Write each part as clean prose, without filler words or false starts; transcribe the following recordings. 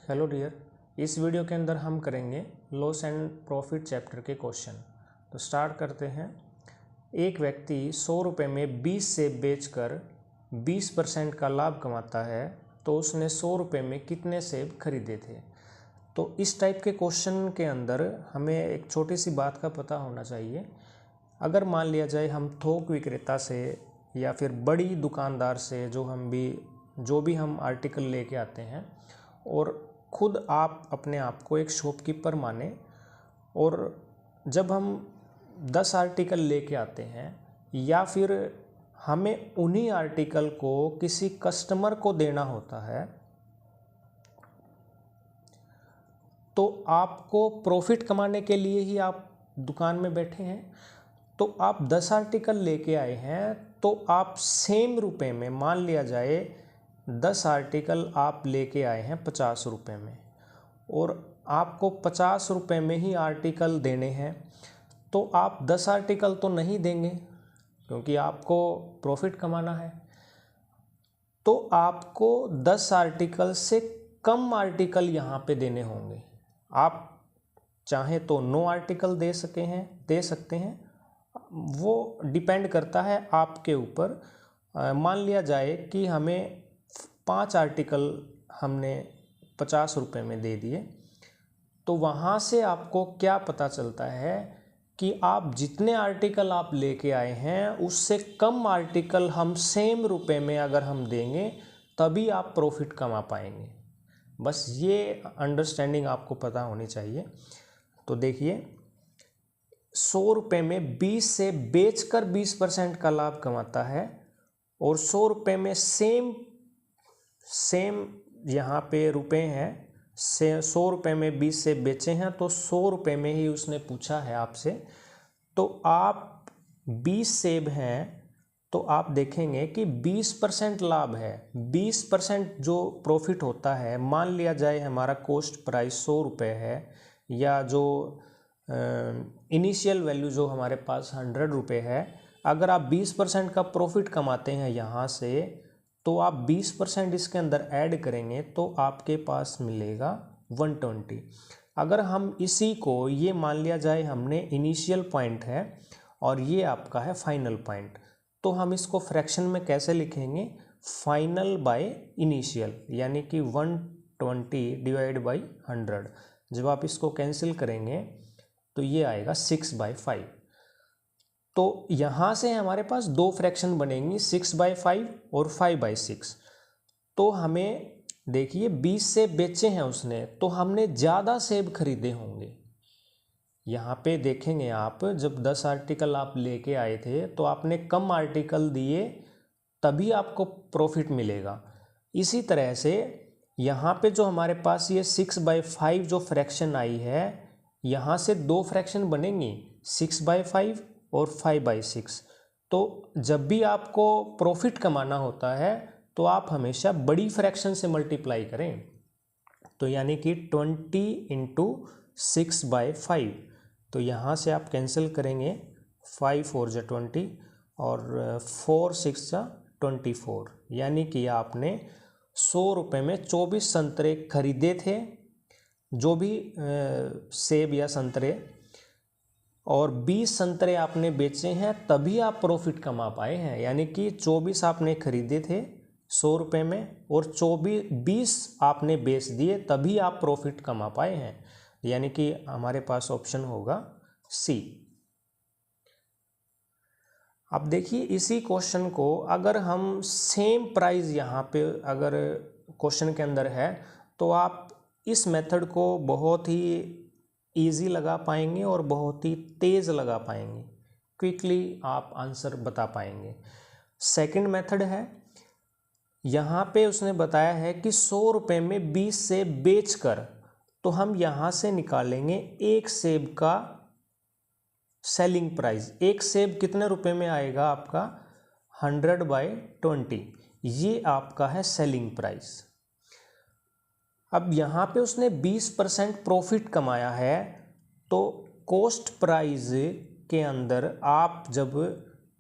Hello dear, इस video के अंदर हम करेंगे लॉस एंड प्रॉफिट चैप्टर के क्वेश्चन। तो स्टार्ट करते हैं। एक व्यक्ति 100 रुपये में 20 सेब बेचकर 20% का लाभ कमाता है, तो उसने 100 रुपये में कितने सेब खरीदे थे। तो इस टाइप के क्वेश्चन के अंदर हमें एक छोटी सी बात का पता होना चाहिए। अगर मान लिया जाए हम थोक विक्रेता से या फिर बड़ी दुकानदार से जो भी हम आर्टिकल लेके आते हैं और खुद आप अपने आप को एक शॉपकीपर माने, और जब हम 10 आर्टिकल लेके आते हैं या फिर हमें उन्हीं आर्टिकल को किसी कस्टमर को देना होता है, तो आपको प्रॉफिट कमाने के लिए ही आप दुकान में बैठे हैं। तो आप 10 आर्टिकल लेके आए हैं, तो आप सेम रुपए में, मान लिया जाए 10 आर्टिकल आप लेके आए हैं 50 रुपये में, और आपको 50 रुपये में ही आर्टिकल देने हैं, तो आप 10 आर्टिकल तो नहीं देंगे क्योंकि आपको प्रॉफिट कमाना है। तो आपको 10 आर्टिकल से कम आर्टिकल यहाँ पे देने होंगे। आप चाहें तो 9 आर्टिकल दे सकते हैं, वो डिपेंड करता है आपके ऊपर। मान लिया जाए कि हमें 5 आर्टिकल हमने 50 रुपये में दे दिए, तो वहाँ से आपको क्या पता चलता है कि आप जितने आर्टिकल आप लेके आए हैं उससे कम आर्टिकल हम सेम रुपए में अगर हम देंगे तभी आप प्रॉफिट कमा पाएंगे। बस ये अंडरस्टैंडिंग आपको पता होनी चाहिए। तो देखिए, 100 रुपये में 20 से बेचकर 20% का लाभ कमाता है, और 100 रुपये में सेम यहाँ पे रुपए हैं, 100 रुपये में 20 से बेचे हैं, तो 100 रुपये में ही उसने पूछा है आपसे। तो आप 20 सेब हैं, तो आप देखेंगे कि 20% लाभ है। 20% जो प्रॉफिट होता है, मान लिया जाए हमारा कॉस्ट प्राइस 100 रुपये है, या जो इनिशियल वैल्यू जो हमारे पास 100 रुपये है, अगर आप 20% का प्रॉफिट कमाते हैं यहाँ से, तो आप 20% इसके अंदर ऐड करेंगे तो आपके पास मिलेगा 120। अगर हम इसी को, ये मान लिया जाए हमने इनिशियल पॉइंट है और ये आपका है फाइनल पॉइंट, तो हम इसको फ्रैक्शन में कैसे लिखेंगे? फाइनल बाय इनिशियल, यानी कि 120 डिवाइड बाई 100। जब आप इसको कैंसिल करेंगे तो ये आएगा 6/5। तो यहाँ से हमारे पास दो फ्रैक्शन बनेंगी, 6/5 और 5/6। तो हमें देखिए 20 सेब बेचे हैं उसने, तो हमने ज़्यादा सेब खरीदे होंगे। यहाँ पे देखेंगे आप, जब 10 आर्टिकल आप लेके आए थे तो आपने कम आर्टिकल दिए, तभी आपको प्रॉफिट मिलेगा। इसी तरह से यहाँ पे जो हमारे पास ये 6/5 जो फ्रैक्शन आई है, यहाँ से दो फ्रैक्शन बनेंगी, 6/5 और 5/6। तो जब भी आपको प्रॉफिट कमाना होता है तो आप हमेशा बड़ी फ्रैक्शन से मल्टीप्लाई करें। तो यानी कि 20 × 6/5। तो यहाँ से आप कैंसिल करेंगे, 5 4 × 20 और 4 6 × 24, यानी कि आपने 100 रुपये में 24 संतरे खरीदे थे, जो भी सेब या संतरे, और 20 संतरे आपने बेचे हैं, तभी आप प्रॉफिट कमा पाए हैं। यानी कि 24 आपने खरीदे थे 100 रुपये में, और 20 आपने बेच दिए, तभी आप प्रॉफिट कमा पाए हैं। यानी कि हमारे पास ऑप्शन होगा सी। अब देखिए, इसी क्वेश्चन को अगर हम सेम प्राइस यहाँ पे अगर क्वेश्चन के अंदर है, तो आप इस मेथड को बहुत ही ईजी लगा पाएंगे और बहुत ही तेज़ लगा पाएंगे, क्विकली आप आंसर बता पाएंगे। सेकंड मेथड है, यहाँ पे उसने बताया है कि 100 रुपये में 20 सेब बेचकर, तो हम यहाँ से निकालेंगे एक सेब का सेलिंग प्राइस। एक सेब कितने रुपए में आएगा आपका? 100/20। ये आपका है सेलिंग प्राइस। अब यहाँ पे उसने 20% प्रॉफिट कमाया है, तो कॉस्ट प्राइस के अंदर आप जब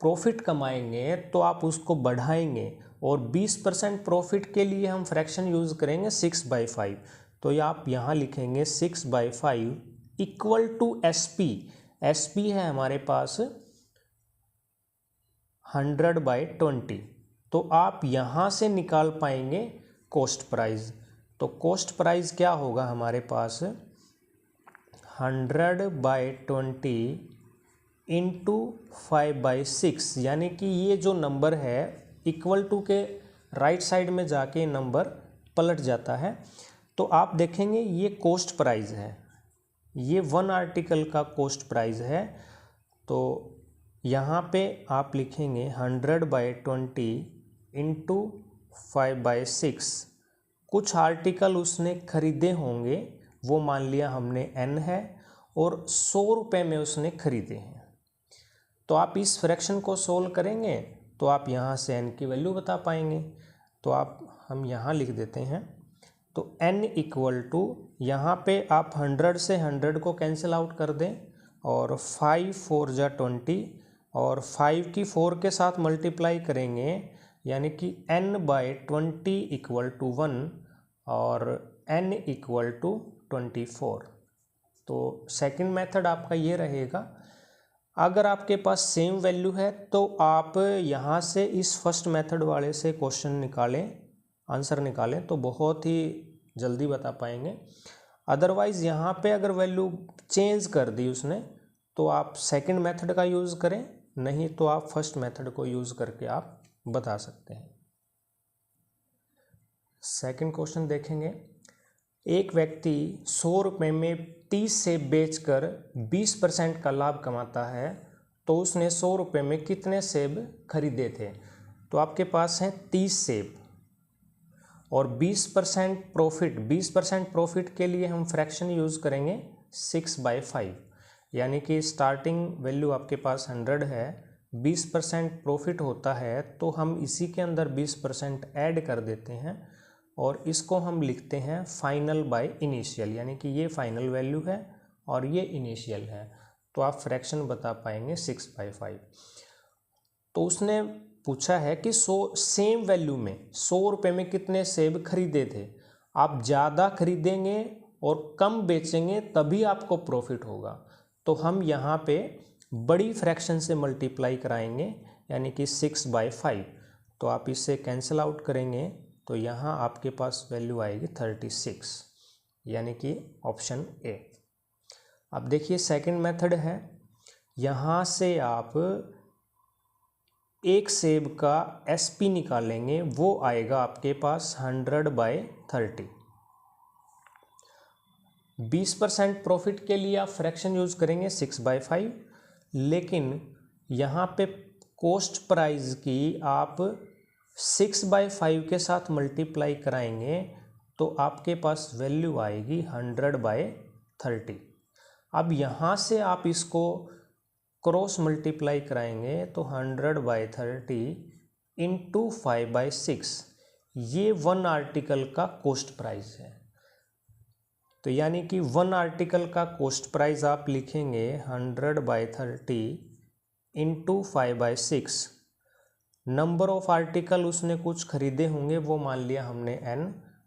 प्रॉफिट कमाएंगे तो आप उसको बढ़ाएंगे, और 20% प्रॉफिट के लिए हम फ्रैक्शन यूज़ करेंगे 6/5। तो ये आप यहाँ लिखेंगे 6/5 इक्वल टू SP। SP है हमारे पास 100/20। तो आप यहाँ से निकाल पाएंगे कॉस्ट प्राइस। तो कॉस्ट प्राइस क्या होगा हमारे पास 100/20 इंटू 5/6, यानी कि ये जो नंबर है इक्वल टू के राइट साइड में जाके नंबर पलट जाता है। तो आप देखेंगे ये कॉस्ट प्राइस है, ये 1 आर्टिकल का कॉस्ट प्राइस है। तो यहाँ पे आप लिखेंगे 100/20 इंटू 5/6। कुछ आर्टिकल उसने खरीदे होंगे, वो मान लिया हमने n है, और 100 रुपये में उसने खरीदे हैं। तो आप इस फ्रैक्शन को सोल्व करेंगे तो आप यहाँ से n की वैल्यू बता पाएंगे। तो हम यहाँ लिख देते हैं। तो n इक्वल टू, यहाँ पे आप 100 से 100 को कैंसिल आउट कर दें, और 5 4 जा 20, और 5 की 4 के साथ मल्टीप्लाई करेंगे, यानी कि n/20 इक्वल टू 1 और n इक्वल टू 24। तो सेकंड मेथड आपका ये रहेगा। अगर आपके पास सेम वैल्यू है तो आप यहाँ से इस फर्स्ट मेथड वाले से क्वेश्चन निकालें, आंसर निकालें, तो बहुत ही जल्दी बता पाएंगे। अदरवाइज़ यहाँ पे अगर वैल्यू चेंज कर दी उसने तो आप सेकंड मेथड का यूज़ करें, नहीं तो आप फर्स्ट मेथड को यूज़ करके आप बता सकते हैं। सेकंड क्वेश्चन देखेंगे। एक व्यक्ति 100 रुपये में 30 सेब बेचकर 20% का लाभ कमाता है, तो उसने 100 रुपये में कितने सेब खरीदे थे? तो आपके पास हैं 30 सेब और 20% प्रॉफिट। 20% प्रॉफिट के लिए हम फ्रैक्शन यूज़ करेंगे 6/5, यानी कि स्टार्टिंग वैल्यू आपके पास 100 है, 20% प्रॉफिट होता है, तो हम इसी के अंदर 20% ऐड कर देते हैं और इसको हम लिखते हैं फाइनल बाय इनिशियल, यानी कि ये फाइनल वैल्यू है और ये इनिशियल है। तो आप फ्रैक्शन बता पाएंगे 6/5। तो उसने पूछा है कि सेम वैल्यू में 100 रुपये में कितने सेब खरीदे थे। आप ज़्यादा खरीदेंगे और कम बेचेंगे तभी आपको प्रॉफिट होगा। तो हम यहाँ पे बड़ी फ्रैक्शन से मल्टीप्लाई कराएंगे, यानी कि 6/5। तो आप इससे कैंसिल आउट करेंगे तो यहाँ आपके पास वैल्यू आएगी 36, यानी कि ऑप्शन ए। अब देखिए सेकंड मेथड है। यहाँ से आप एक सेब का SP निकालेंगे, वो आएगा आपके पास 100/30। 20% प्रॉफिट के लिए आप फ्रैक्शन यूज़ करेंगे 6/5, लेकिन यहाँ पे कॉस्ट प्राइस की आप 6/5 के साथ मल्टीप्लाई कराएंगे तो आपके पास वैल्यू आएगी 100/30। अब यहाँ से आप इसको क्रॉस मल्टीप्लाई कराएंगे तो 100/30 इंटू 5/6, ये 1 आर्टिकल का कॉस्ट प्राइस है। तो यानी कि 1 आर्टिकल का कॉस्ट प्राइस आप लिखेंगे 100/30 इंटू 5/6। नंबर ऑफ आर्टिकल उसने कुछ खरीदे होंगे, वो मान लिया हमने n,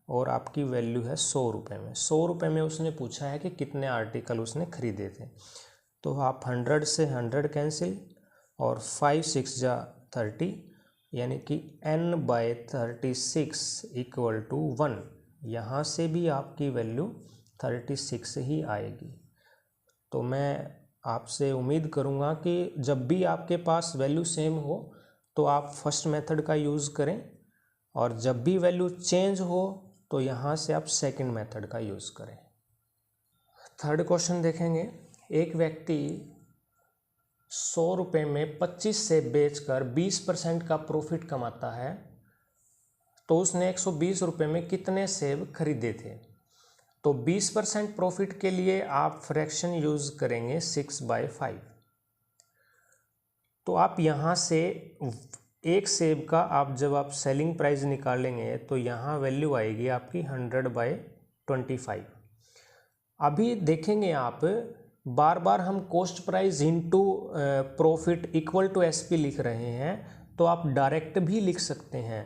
और आपकी वैल्यू है 100 रुपये में। 100 रुपये में उसने पूछा है कि कितने आर्टिकल उसने खरीदे थे। तो आप 100 से 100 कैंसिल और 5 6 जा 30, यानी कि n/36 इक्वल टू 1। यहाँ से भी आपकी वैल्यू 36 ही आएगी। तो मैं आपसे उम्मीद करूँगा कि जब भी आपके पास वैल्यू सेम हो तो आप फर्स्ट मेथड का यूज़ करें, और जब भी वैल्यू चेंज हो तो यहाँ से आप सेकंड मेथड का यूज़ करें। थर्ड क्वेश्चन देखेंगे। एक व्यक्ति 100 रुपये में 25 सेब बेचकर 20% का प्रॉफिट कमाता है, तो उसने 120 रुपये में कितने सेब खरीदे थे? तो 20% प्रॉफिट के लिए आप फ्रैक्शन यूज़ करेंगे 6/5। तो आप यहाँ से एक सेब का आप जब आप सेलिंग प्राइस निकालेंगे तो यहाँ वैल्यू आएगी आपकी 100/25। अभी देखेंगे आप बार बार हम cost price into profit equal to SP लिख रहे हैं, तो आप डायरेक्ट भी लिख सकते हैं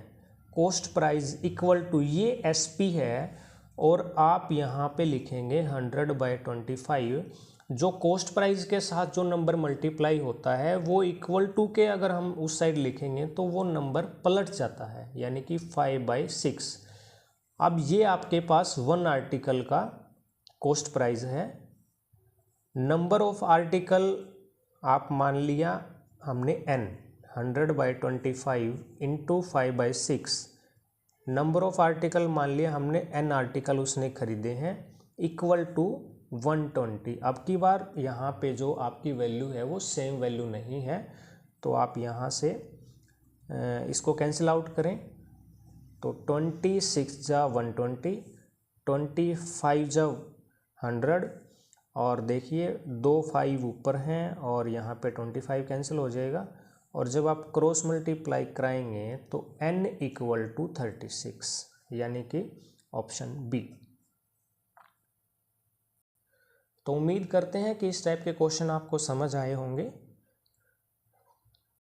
कॉस्ट प्राइस इक्वल टू, ये SP है और आप यहाँ पे लिखेंगे 100/25। जो कॉस्ट प्राइस के साथ जो नंबर मल्टीप्लाई होता है वो इक्वल टू के अगर हम उस साइड लिखेंगे तो वो नंबर पलट जाता है, यानी कि 5/6। अब ये आपके पास 1 आर्टिकल का कॉस्ट प्राइस है। नंबर ऑफ आर्टिकल आप मान लिया हमने n, 100/25 into 5/6। Number of article मान लिया हमने n आर्टिकल उसने खरीदे हैं, इक्वल टू 120। अब की बार यहाँ पे जो आपकी वैल्यू है वो सेम वैल्यू नहीं है, तो आप यहाँ से इसको कैंसिल आउट करें तो 26 जा 120, 25 जा 100, और देखिए 2 5 ऊपर हैं और यहाँ पे 25 कैंसिल हो जाएगा। और जब आप क्रॉस मल्टीप्लाई कराएंगे तो n इक्वल टू 36, यानी कि ऑप्शन बी। तो उम्मीद करते हैं कि इस टाइप के क्वेश्चन आपको समझ आए होंगे।